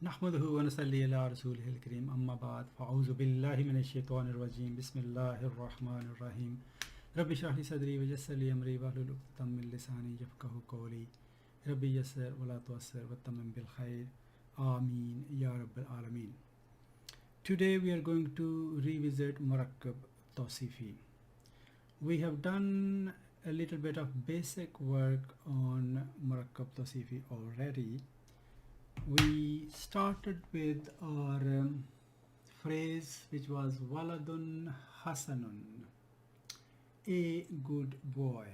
नहमदुहु व नसल्ली अला रसूलिहिल करीम अम्मा बाद फ़अऊज़ु बिल्लाहि मिनश शैतानिर रजीम बिस्मिल्लाहिर रहमानिर रहीम रब्बि इश्रह ली सदरी व यस्सिर ली अमरी वहलुल उक़दतम मिन लिसानी यफ़क़हू क़ौली रब्बि यस्सिर व ला तुअस्सिर वतम्मिम बिल खैर आमीन या रब्बल आलमीन. Today we are going to revisit Murakkab Tawsifi. We have done a little bit of basic work on Murakkab Tawsifi already. We started with our phrase which was Waladun Hasanun, a good boy.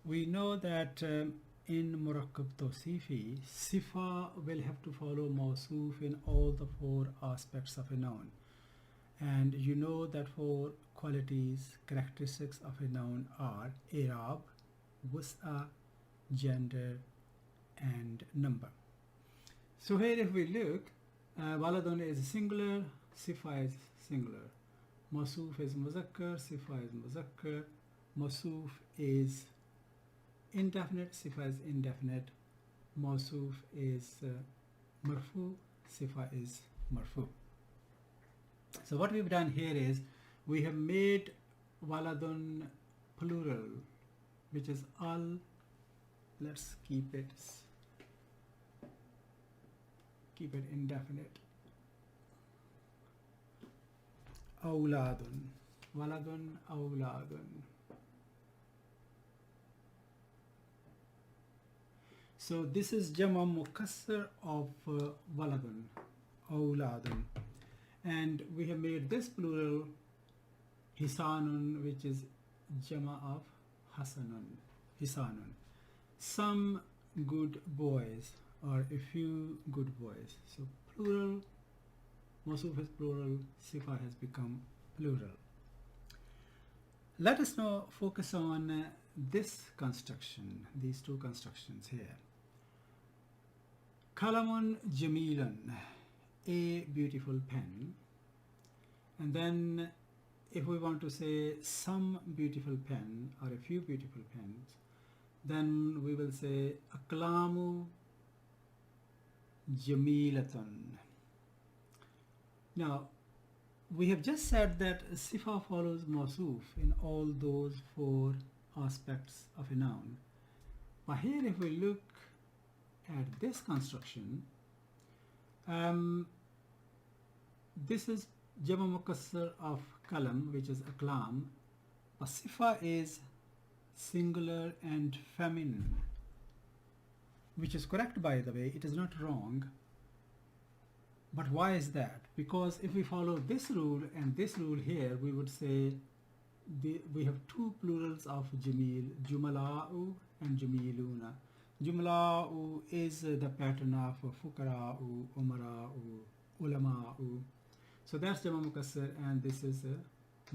We know that in Murakkab Tawsifi, Sifa will have to follow Mawsuf in all the four aspects of a noun. And you know that four qualities, characteristics of a noun are I'rab, Wus'a, gender, and number. So here if we look, Waladun is singular, Sifa is singular. Mawsuf is Muzakkar, Sifa is Muzakkar. Mawsuf is indefinite, Sifa is indefinite. Mawsuf is Marfu, Sifa is Marfu. So what we've done here is we have made Waladun plural, which is al. Let's keep it indefinite. Awladun, Waladun, Awladun. So this is Jama Mukassar of Waladun, Awladun. And we have made this plural Hisanun, which is Jama of Hasanun, Hisanun. Some good boys, or a few good boys. So plural, Mawsuf is plural, Sifa has become plural. Let us now focus on this construction, these two constructions here. Kalamun Jamilun, a beautiful pen. And then if we want to say some beautiful pen or a few beautiful pens, then we will say Aklamu Jamilatun. Now we have just said that Sifa follows Mawsuf in all those four aspects of a noun. But here if we look at this construction, this is Jama Mukassar of Kalam, which is Aklam. But Sifa is singular and feminine, which is correct, by the way. It is not wrong. But why is that? Because if we follow this rule and this rule here, we would say we have two plurals of Jamil, Jumala'u and Jamiluna. Jumala'u is the pattern of Fukara'u, Umara'u, Ulama'u. So that's Jama Mukassar, and this is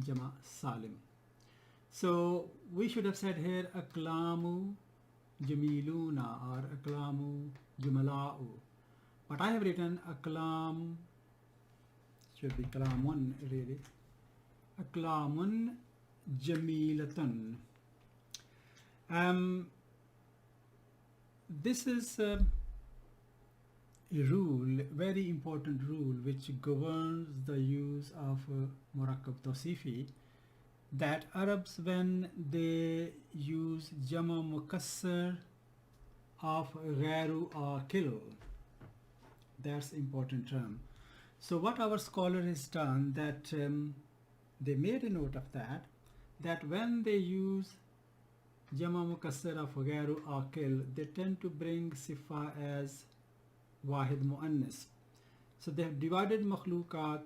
Jama Salim. So we should have said here Aklamu Jamiluna or Aklamu Jumala'u. But I have written Aklam, should be Kalamun really. Aklamun Jamilatun. This is a rule, very important rule, which governs the use of Murakkab Tawsifi, that Arabs, when they use Jama Mukassar of Ghairu Akil, that's important term. So what our scholar has done, that they made a note of that when they use Jama Mukassar of Ghairu Akil, they tend to bring Sifa as Wahid Mu'annas. So they have divided Makhlukat,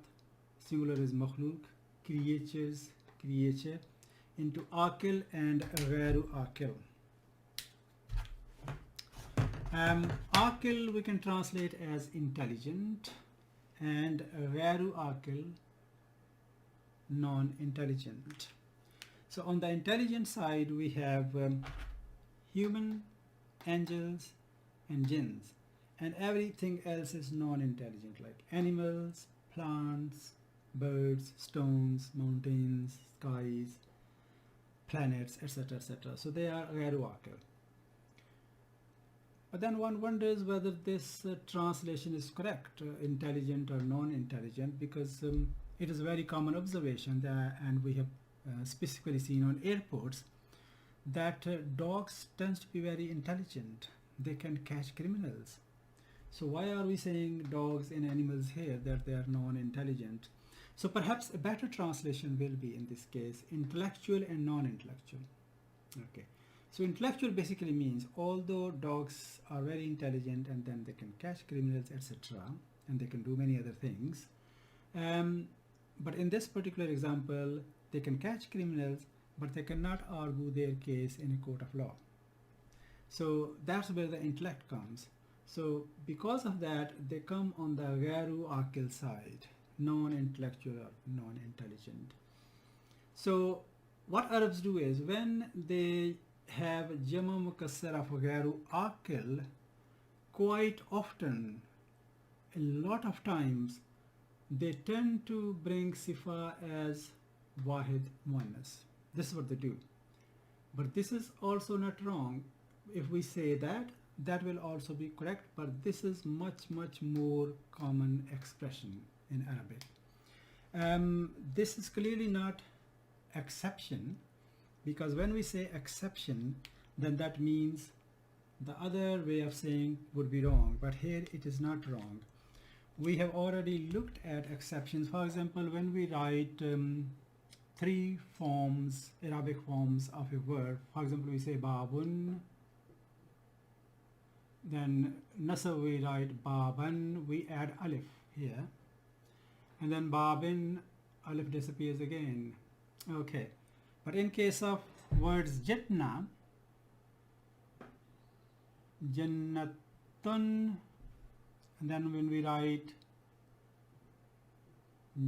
singular is Makhluk, creatures, creature, into Akil and Ghairu Akil. Akil we can translate as intelligent, and Ghairu Akil non-intelligent. So on the intelligent side we have human, angels and jinns, and everything else is non-intelligent, like animals, plants, birds, stones, mountains, skies, planets, etc., etc. So they are Ghairu Akil. But then one wonders whether this translation is correct, intelligent or non-intelligent, because it is a very common observation that, and we have specifically seen on airports, that dogs tend to be very intelligent. They can catch criminals. So why are we saying dogs and animals here that they are non-intelligent? So perhaps a better translation will be, in this case, intellectual and non-intellectual. Okay. So intellectual basically means although dogs are very intelligent and then they can catch criminals, etc., and they can do many other things, but in this particular example, they can catch criminals, but they cannot argue their case in a court of law. So that's where the intellect comes. So because of that, they come on the gharu aqil side, non-intellectual or non-intelligent. So what Arabs do is, when they have jama mukassar of gharu aqil, quite often, a lot of times, they tend to bring sifa as wahid muannas. This is what they do. But this is also not wrong. If we say that, that will also be correct, but this is much more common expression in Arabic. This is clearly not exception, because when we say exception, then that means the other way of saying would be wrong, but here it is not wrong. We have already looked at exceptions. For example, when we write three forms, Arabic forms of a verb, for example, we say babun, then nasab we write baban, we add alif here, and then babin, alif disappears again. Okay, but in case of words jitna, jannatun, and then when we write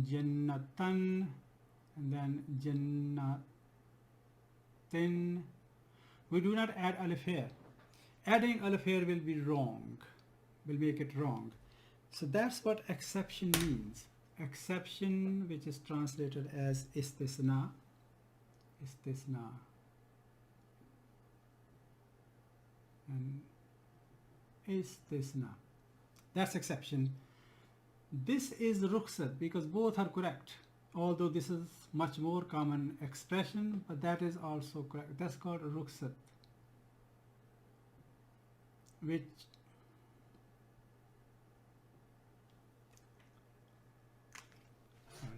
jannatan, and then jannatin, we do not add alif here. Adding alif here will be wrong, will make it wrong. So that's what exception means. Exception, which is translated as istisna, and istisna. That's exception. This is rukhsat, because both are correct, although this is much more common expression, but that is also correct. That's called rukhsat, which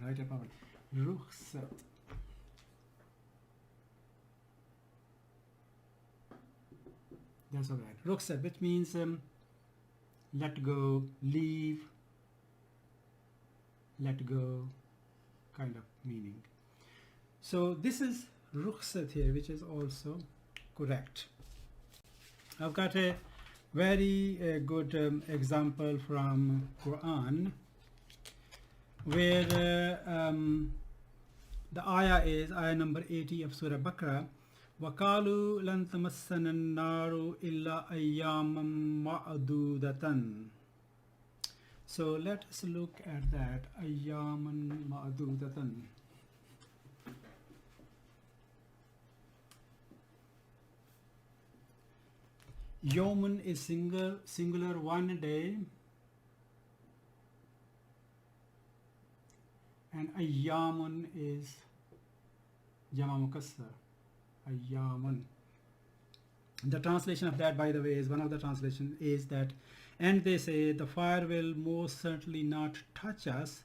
write about rukhsat. That's all right. Rukhsat, which means let go, leave, let go, kind of meaning. So this is rukhsat here, which is also correct. I've got a very good example from Quran, where the ayah is ayah number 80 of Surah Baqarah. وَقَالُوا لَن تَمَسَّنَا النَّارُ إِلَّا أَيَّامًا مَعْدُودَةً. So let us look at that. أَيَّامًا مَعْدُودَةً. Yawman is singular, one day, and ayyamun is jama mukassar. Ayyamun. The translation of that, by the way, is one of the translations is that, and they say the fire will most certainly not touch us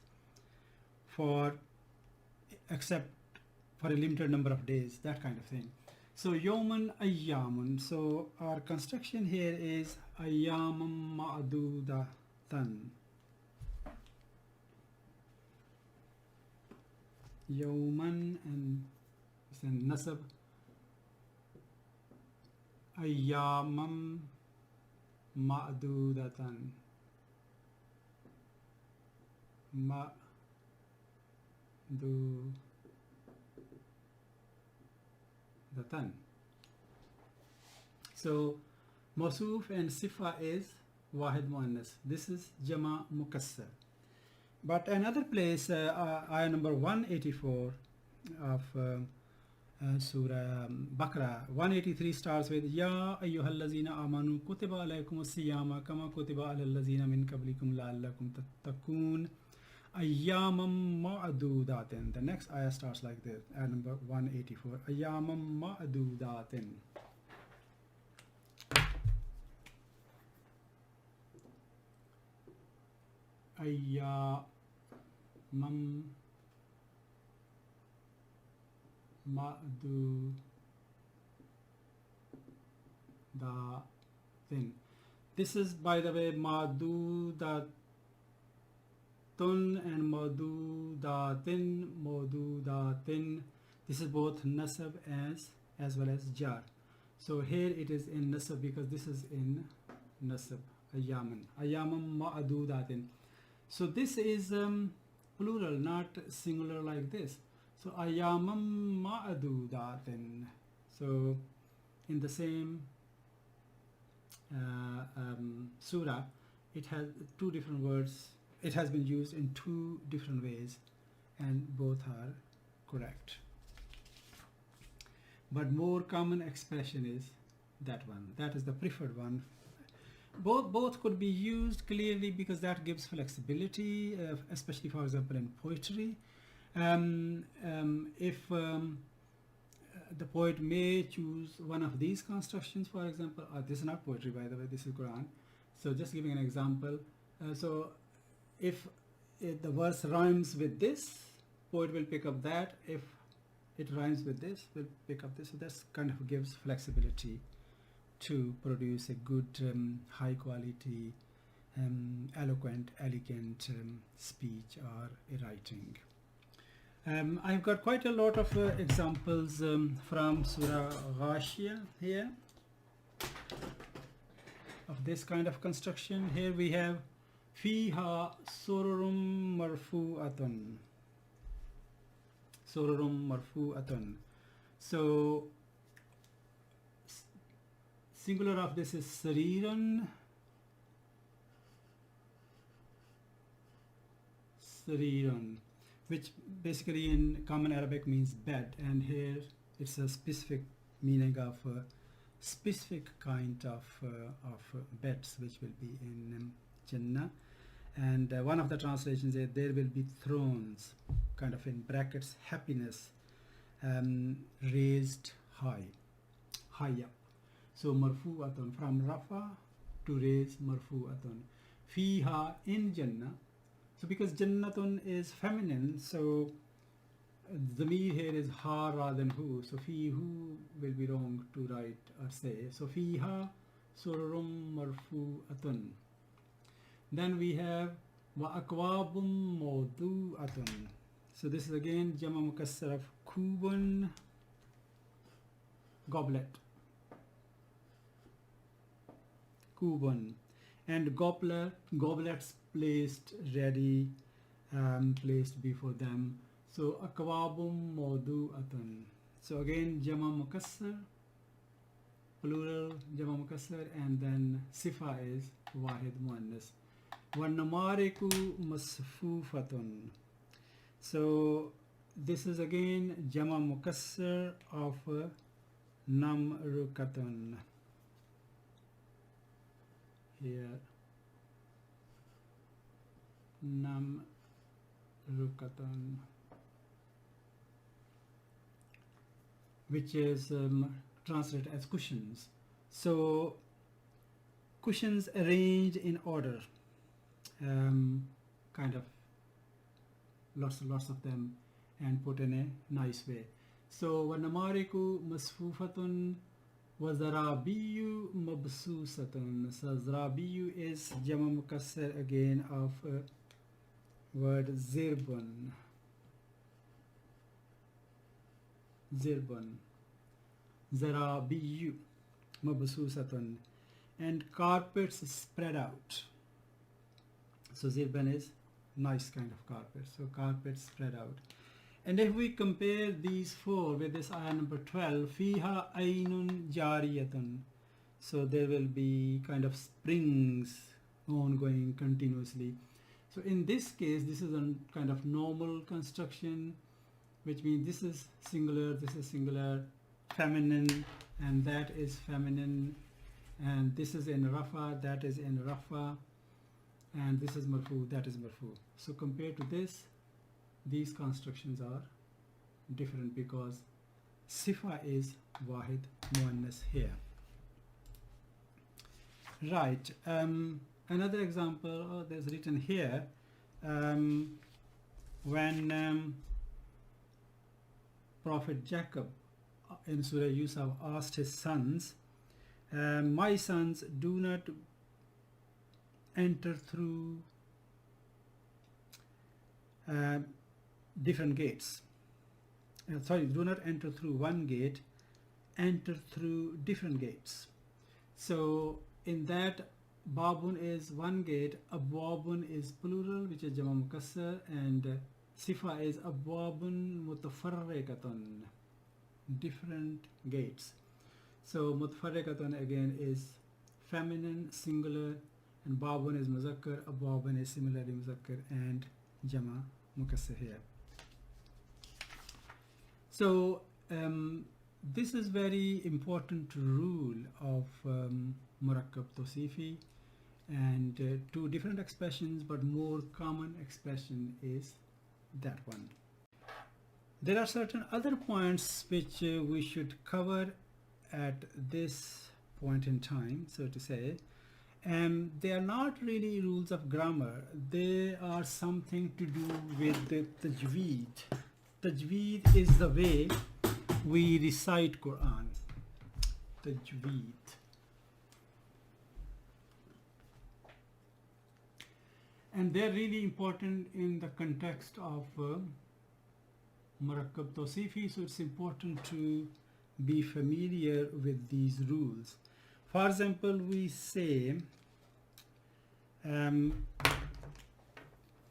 except for a limited number of days, that kind of thing. So yawman ayyamun. So our construction here is ayyamam ma'dudatan. Yawman, and it's a nasab. Ayyamam ma'dudatan. Ma'dudatan. So Mawsuf and Sifa is Wahid Muannas. This is Jama Mukassar. But another place, ayah number 184 of Surah Baqarah. 183 starts with Ya ayyuhallazina amanu kutiba alaykumus siyama kama kutiba alal lazina min qablikum la'allakum tattaqun ayyamam ma'dudatin. The next ayah starts like this, ayah number 184. Ayyamam ma'dudatin. Ayyamam ma'dudatin. This is, by the way, ma'dudatun and ma'dudatin. This is both nasab as well as jar. So here it is in nasab because this is in nasab. Ayyaman ma'dudatin. So this is plural, not singular like this. So ayyamam ma'dudatin. So in the same surah, it has two different words. It has been used in two different ways, and both are correct. But more common expression is that one. That is the preferred one. Both could be used clearly because that gives flexibility, especially for example in poetry. If the poet may choose one of these constructions, for example, this is not poetry, by the way, this is Quran. So just giving an example. So if the verse rhymes with this, poet will pick up that. If it rhymes with this, will pick up this. So that kind of gives flexibility to produce a good, high quality, eloquent, elegant speech or writing. I've got quite a lot of examples from Surah Ghashiyah here of this kind of construction. Here we have Fiha Sururum Marfu'atun. Sururum Marfu'atun. So singular of this is Sarirun. Sarirun, which basically in common Arabic means bed, and here it's a specific meaning of a specific kind of beds which will be in Jannah. And one of the translations is there will be thrones, kind of in brackets, happiness, raised high up. So marfu'atun, from rafa to raise, marfu'atun. Fiha, in Jannah. So because Jannatun is feminine, so the zamir here is ha rather than hu. So fi hu will be wrong to write or say. So fiha sururum marfu'atun. Then we have wa akwabum mawdu'atun. So this is again jama mukassar of kubun, goblet. Kubun, and goblets placed ready, placed before them. So akwabum mawdu'atun. So again jama mukassar, plural jama mukassar, and then sifa is wahid muannas. Wanamariku masfufatun. So this is again jama mukassar of namrukatun. Here namrukatun, which is translated as cushions. So cushions arranged in order, kind of lots of them, and put in a nice way. So wanamariku masfufatun wa zarabiyu mabsusatun. So zarabiyu is jama mukassar again of word zirbun. Zarabiyu mabsusatun, and carpets spread out. So zirban is nice kind of carpet. So carpets spread out. And if we compare these four with this ayah number 12, fiha aynun jariyatun. So there will be kind of springs ongoing continuously. So in this case, this is a kind of normal construction. which means this is singular, feminine, and that is feminine, and this is in rafa, that is in rafa, and this is marfu, that is marfu. So compared to this, these constructions are different because sifa is wahid muannas here. Right. Another example there's written here, when Prophet Jacob in Surah Yusuf asked his sons, my sons, do not enter through different gates. Do not enter through one gate, enter through different gates. So in that, babun is one gate, abwabun is plural, which is jama mukassar, and sifa is abwabun mutafarriqatun, different gates. So mutafarriqatun again is feminine, singular, and babun is muzakkar, abwabun is similarly muzakkar and jama mukassar here. So this is very important rule of murakkab tawsifi, and two different expressions, but more common expression is that one. There are certain other points which we should cover at this point in time, so to say. They are not really rules of grammar, they are something to do with the tajweed. Tajweed is the way we recite Quran. Tajweed. And they're really important in the context of murakkab tawsifi, so it's important to be familiar with these rules. For example, we say,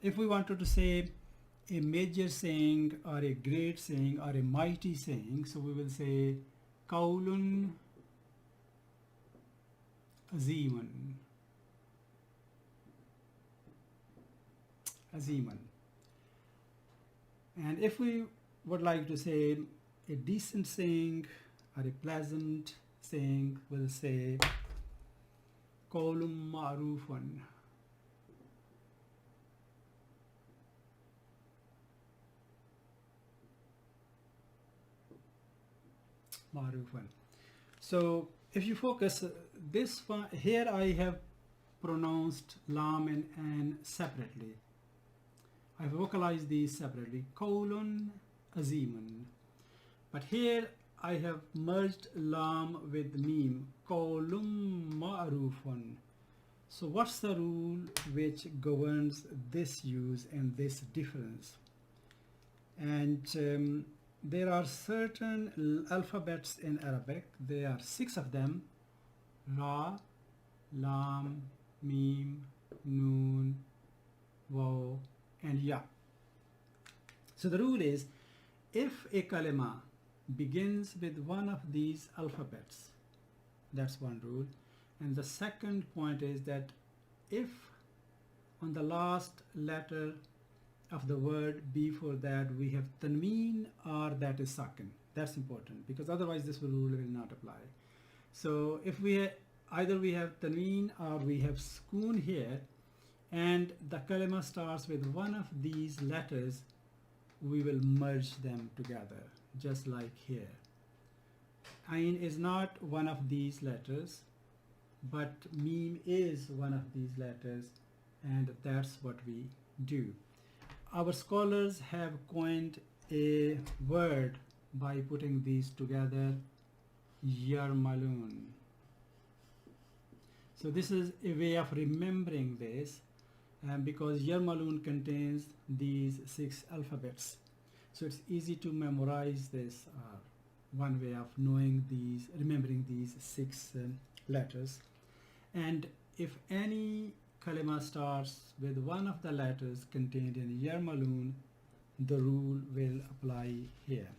if we wanted to say a major saying or a great saying or a mighty saying, so we will say qawlun aziman. And if we would like to say a decent saying or a pleasant saying, we'll say qawlun ma'rufun. So if you focus this one here, I have pronounced lam and an separately. I have vocalized these separately, qawlun aziman. But here I have merged lam with mim, qawlun ma'rufun. So what's the rule which governs this use and this difference? And there are certain alphabets in Arabic. There are 6 of them: Ra, Lam, Mim, Noon, Waw, and Ya. So the rule is, if a kalima begins with one of these alphabets, that's one rule. And the second point is that if on the last letter of the word before that we have tanween or that is sakin, that's important, because otherwise this rule will not apply. So if we either we have tanween or we have sukoon here, and the kalima starts with one of these letters, we will merge them together, just like here. Ain is not one of these letters, but mim is one of these letters, and that's what we do. Our scholars have coined a word by putting these together, yarmalun. So this is a way of remembering this, because yarmalun contains these 6 alphabets. So it's easy to memorize this, one way of knowing these, remembering these 6 letters. And if any kalima starts with one of the letters contained in yarmalun, the rule will apply here.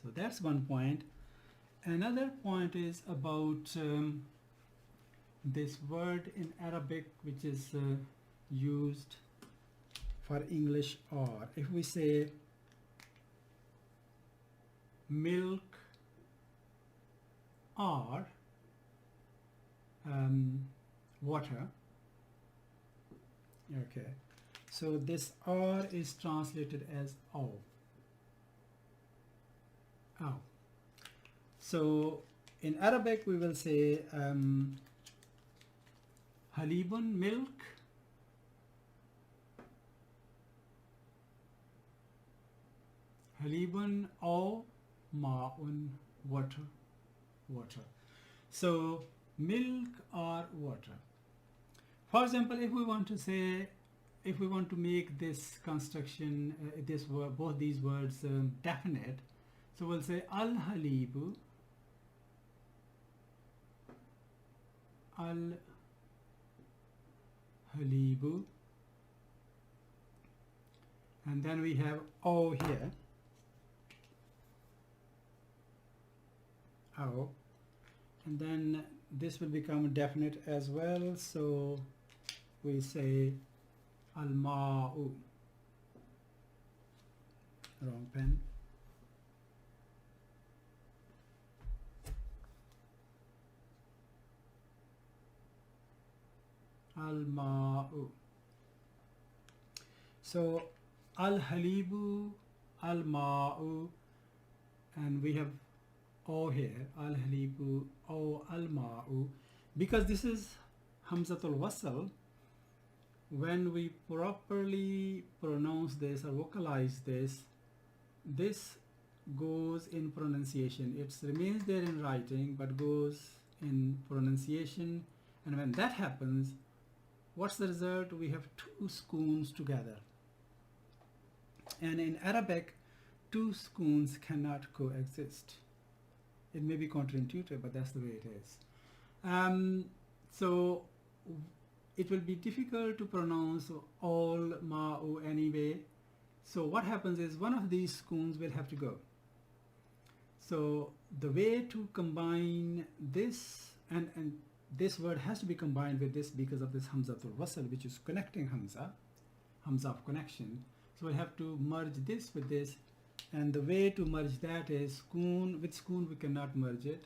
So that's one point. Another point is about this word in Arabic which is used for English or. If we say milk or water. Okay, so this R is translated as O. Oh. So in Arabic we will say halibun, milk, halibun, or ma'un, water, water. So milk or water. For example, if we want to say, if we want to make this construction, this word, both these words definite, so we'll say al-halibu, al-halibu, and then we have O here, O, and then this will become definite as well, so we say al-ma'u, wrong pen, al-ma'u. So al-halibu, al-ma'u, and we have O here, al-halibu, O, al-ma'u. Because this is hamzatul wasl, when we properly pronounce this or vocalize this, this goes in pronunciation. It remains there in writing but goes in pronunciation, and when that happens, what's the result? We have two sukoons together, and in Arabic two sukoons cannot coexist. It may be counterintuitive, but that's the way it is. So it will be difficult to pronounce all ma'u anyway. So what happens is one of these sukoons will have to go. So the way to combine this, and this word has to be combined with this because of this hamzatul wasl, which is connecting hamza of connection. So we'll have to merge this with this, and the way to merge that is sukoon. With sukoon we cannot merge it.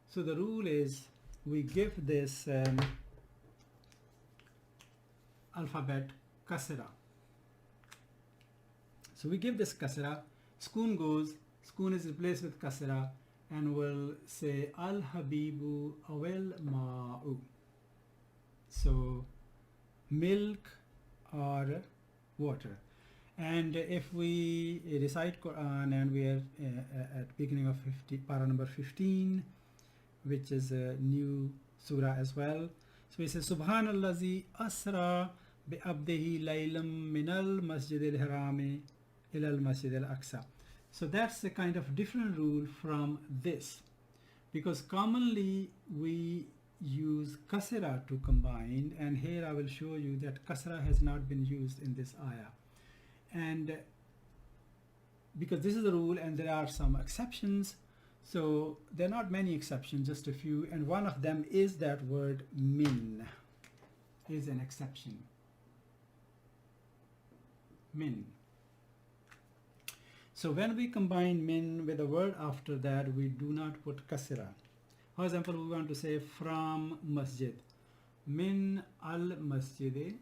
So the rule is we give this alphabet kasra. So we give this kasra, sukoon goes, sukoon is replaced with kasra, and we'll say al-habibu awel ma'u. So milk or water. And if we recite Quran and we are at beginning of para number 15, which is a new surah as well, so we say subhanallazi asra bi abdihi laylam minal masjidil harami ilal masjidil aqsa. So that's a kind of different rule from this, because commonly we use kasra to combine, and here I will show you that kasra has not been used in this ayah. And because this is the rule and there are some exceptions, so there are not many exceptions, just a few, and one of them is that word min is an exception. Min. So when we combine min with a word after that, we do not put kasra. For example, we want to say from masjid, min al masjid,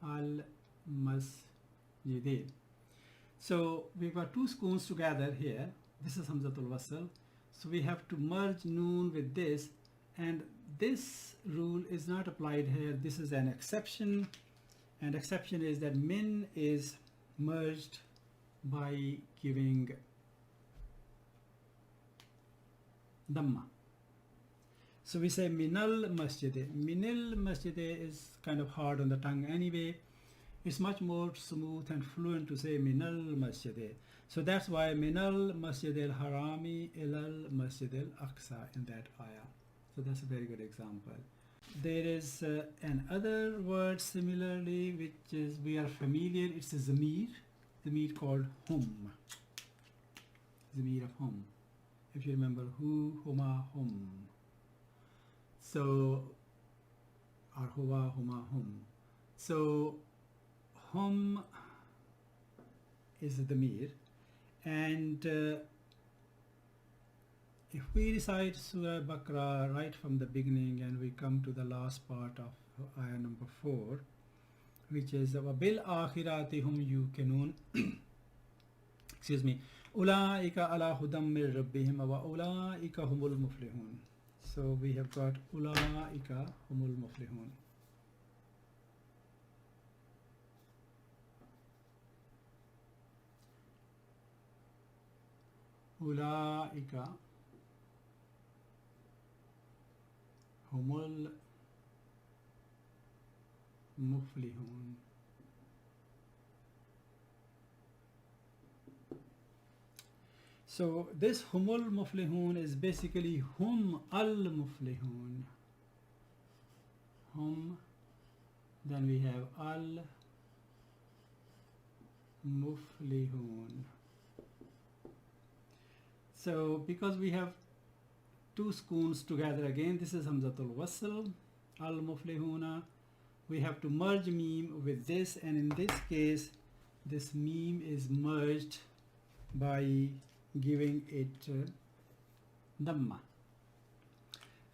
al masjid. So we've got two sukoons together here. This is hamzatul wasl, so we have to merge noon with this, and this rule is not applied here. This is an exception, and exception is that min is merged by giving dhamma. So we say minal masjid. Minil masjid is kind of hard on the tongue anyway. It's much more smooth and fluent to say minal masjid. So that's why minal masjid al harami ilal masjid al aqsa in that ayah. So that's a very good example. There is another word similarly which is we are familiar. It's a zamir called hum. Zamir of hum. If you remember hu, huma, hum. So, or huwa, huma, hum. So hum is the zamir, And if we recite Surah Baqarah right from the beginning and we come to the last part of ayah number 4, which is وَبِالْآخِرَاتِ هُمْ يُوقِنُونَ excuse me, أُولَٰئِكَ عَلَىٰ هُدًى مِّن رَبِّهِمْ وَأُولَٰئِكَ هُمُ الْمُفْلِحُونَ. So we have got أُولَٰئِكَ هُمُ الْمُفْلِحُونَ. أُولَٰئِكَ هُمُ الْمُفْلِحُونَ. So this humul muflihun is basically hum al muflihun. Hum, then we have al muflihun. So because we have two sukoons together again, this is hamzatul wasl, al muflihuna. We have to merge meme with this, and in this case this meme is merged by giving it dhamma.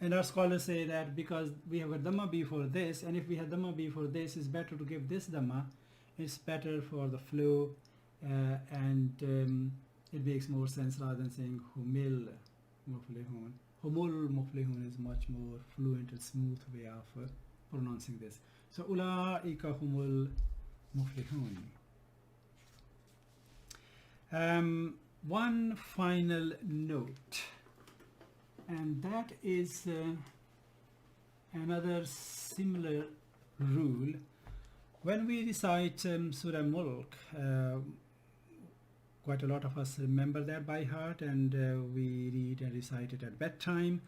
And our scholars say that because we have a dhamma before this, and if we have dhamma before this, it's better to give this dhamma. It's better for the flow, and it makes more sense rather than saying humil muflihun. Humul muflihun is much more fluent and smooth way of pronouncing this. So ulaika humul muflihun. One final note, and that is another similar rule. When we recite Surah Mulk, quite a lot of us remember that by heart, and we read and recite it at bedtime.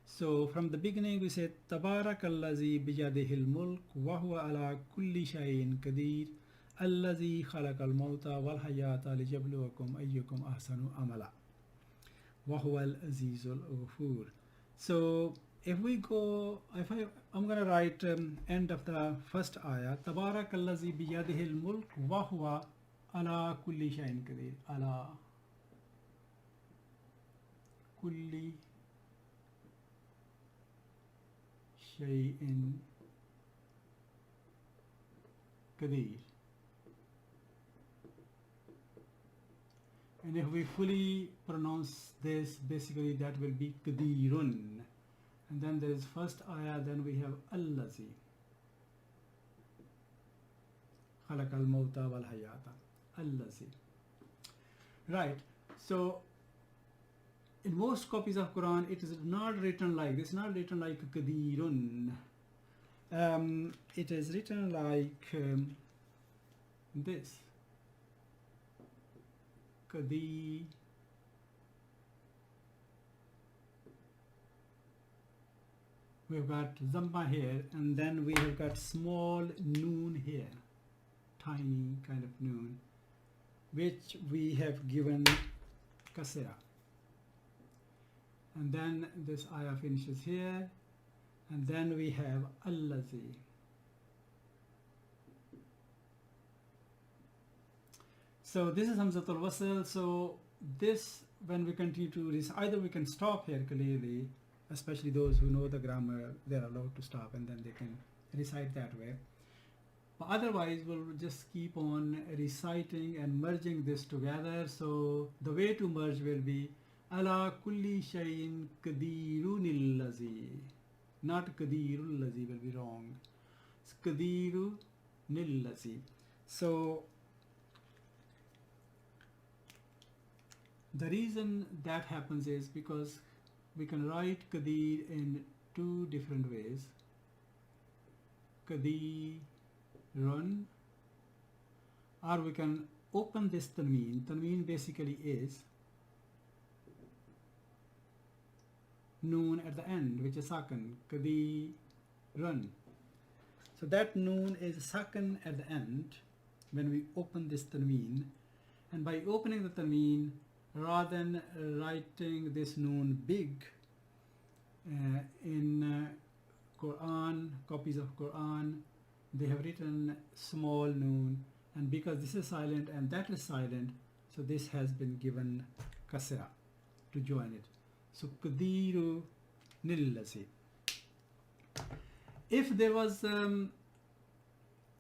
So from the beginning we say Tabarakallazi bijadihil mulk wa huwa ala kulli shay'in qadir الذي خلق الموت والحياة ليبلوكم أيكم أحسن عملا وهو العزيز الغفور. So if we go, I'm going to write end of the first ayah, تبارك الذي بيده الملك وهو على كل شيء قدير على كل شيء قدير. And if we fully pronounce this, basically that will be Qadirun. And then there is first ayah, then we have Allazi Khalaqal Mauta wal Hayata. Allazi. Right. So in most copies of Quran, it is not written like this, not written like Qadirun. It is written like this. Qadir. We've got Zamma here, and then we have got small noon here, tiny kind of noon, which we have given kasra. And then this ayah finishes here, and then we have Allazi. So this is Hamzatul Wasl. So this, when we continue to either we can stop here clearly, especially those who know the grammar, they're allowed to stop and then they can recite that way. But otherwise we'll just keep on reciting and merging this together. So the way to merge will be Ala kulli shayin qadirunil lazi. Not qadirul lazi will be wrong. It's qadirunil lazi. So the reason that happens is because we can write Qadir in two different ways. Qadirun, or we can open this tanween. Tanween basically is noon at the end, which is sakan. Qadirun. So that noon is sakan at the end when we open this tanween, and by opening the tanween, rather than writing this noon big in Quran, copies of Quran, they have written small noon, and because this is silent and that is silent, So this has been given kasra to join it. So qadiru nillazi. If there was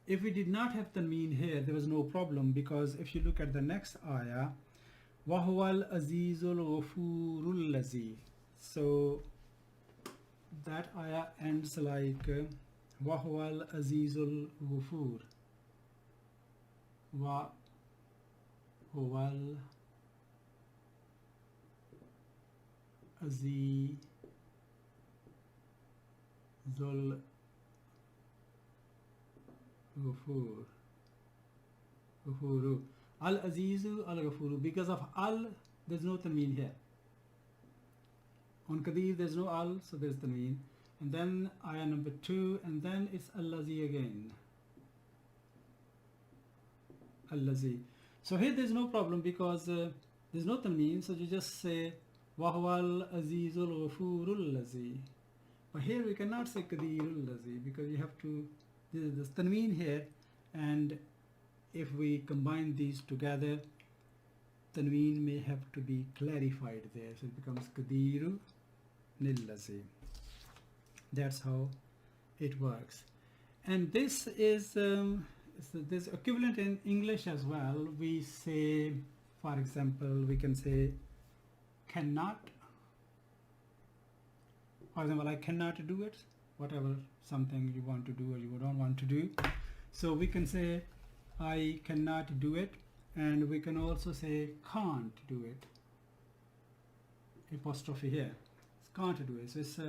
if we did not have tanween here, there was no problem, because if you look at the next ayah, wahuwal azizul ghafurul lazi. So that ayah ends like wahuwal azizul ghafur. Wahuwal azizul ghafur. Ghafuru. Al azizu al ghafuru. Because of al, there's no tanween here. On Qadir there's no al, so there's tanween. And then ayah number 2, and then it's allazi again. Allazi. So here there's no problem because there's no tanween, so you just say wahwal azizul ghafurul lazi. But here we cannot say qadirul lazi because you have to, there's this tanween here, and if we combine these together, tanween may have to be clarified there, so it becomes qadiru nillazi. That's how it works. And this is this equivalent in English as well. We say, for example, we can say cannot. For example, I cannot do it, whatever, something you want to do or you don't want to do. So we can say I cannot do it, and we can also say can't do it. Apostrophe here. Can't do it. So it's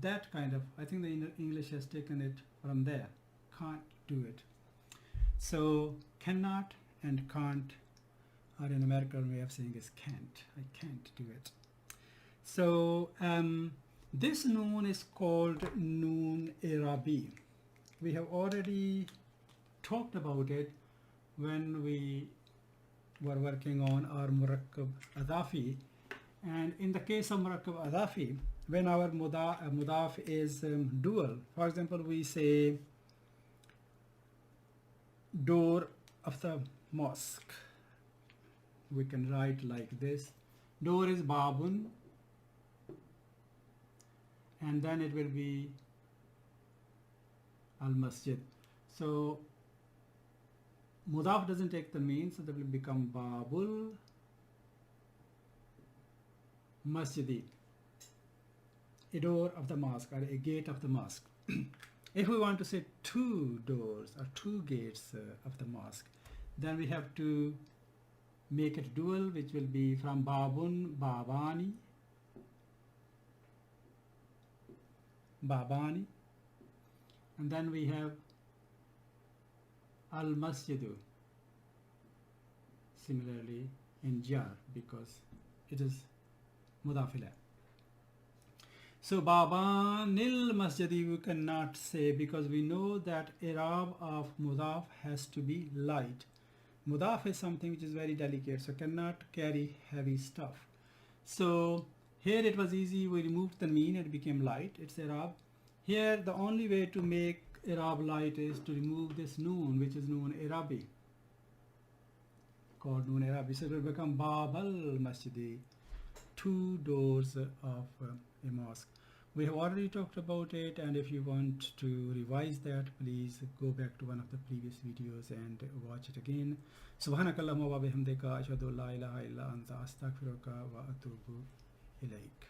that kind of, I think the English has taken it from there. Can't do it. So cannot and can't are an American way of saying is can't. I can't do it. So this noon is called noon irabi. We have already talked about it when we were working on our murakkab adafi. And in the case of murakkab adafi, when our mudaf is dual, for example, we say door of the mosque. We can write like this. Door is babun, and then it will be al masjid. So mudaf doesn't take the mean, so that will become babul masjidi, a door of the mosque or a gate of the mosque. If we want to say two doors or two gates of the mosque, then we have to make it dual, which will be from babun, babani, babani, and then we have al masjidu, similarly in jar, because it is mudafila. So babanil masjidi we cannot say, because we know that i'rab of mudaf has to be light. Mudaf is something which is very delicate, so cannot carry heavy stuff. So here it was easy, we removed the mean, it became light, it's i'rab. Here the only way to make i'rab light is to remove this noon, which is noon i'rabi, called noon i'rabi. So it will become bab al masjidi, two doors of a mosque. We have already talked about it, and if you want to revise that, please go back to one of the previous videos and watch it again. Subhanakallahumma wa bihamdika ashhadu an la ilaha illa anta astaghfiruka wa atubu ilaik.